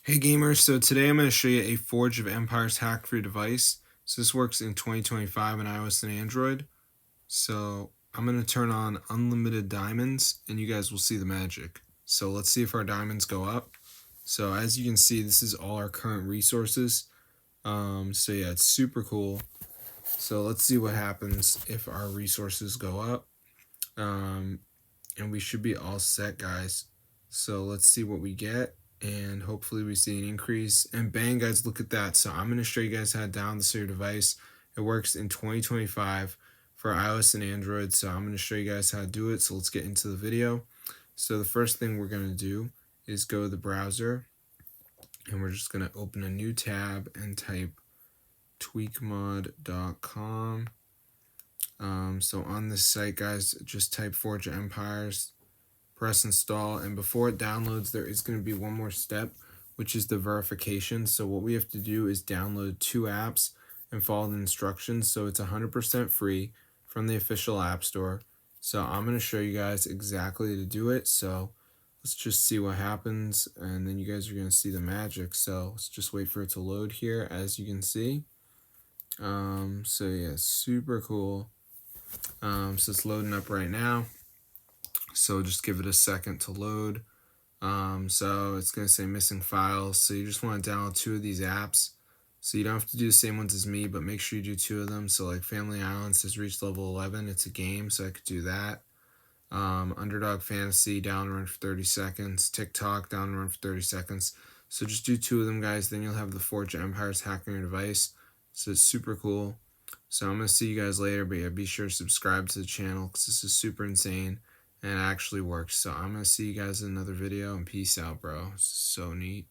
Hey gamers, so today I'm going to show you a Forge of Empires hack-free device. So this works in 2025 on iOS and Android. So I'm going to turn on unlimited diamonds and you guys will see the magic. So let's see if our diamonds go up. So as you can see, this is all our current resources. So yeah, it's super cool. So let's see what happens if our resources go up. And we should be all set, guys. So let's see what we get, and hopefully we see an increase. And bang, guys, look at that. So I'm going to show you guys how to download this to your device. It works in 2025 for iOS and Android, so I'm going to show you guys how to do it. So let's get into the video. So the first thing we're going to do is go to the browser, and we're just going to open a new tab and type tweakmod.com. So on this site, guys, just type Forge of Empires, press install, and before it downloads, there is going to be one more step, which is the verification. So what we have to do is download 2 apps and follow the instructions. So it's 100% free from the official app store. So I'm going to show you guys exactly how to do it. So let's just see what happens, and then you guys are going to see the magic. So let's just wait for it to load here, as you can see. So yeah, super cool. So it's loading up right now. So just give it a second to load. So it's going to say missing files. So you just want to download 2 of these apps. So you don't have to do the same ones as me, but make sure you do 2 of them. So like Family Island says reach level 11. It's a game, so I could do that. Underdog Fantasy, down run for 30 seconds. TikTok, down run for 30 seconds. So just do 2 of them, guys. Then you'll have the Forge of Empires hack on your device. So it's super cool. So I'm going to see you guys later, but yeah, be sure to subscribe to the channel because this is super insane and it actually works. So I'm going to see you guys in another video, and peace out, bro. So neat.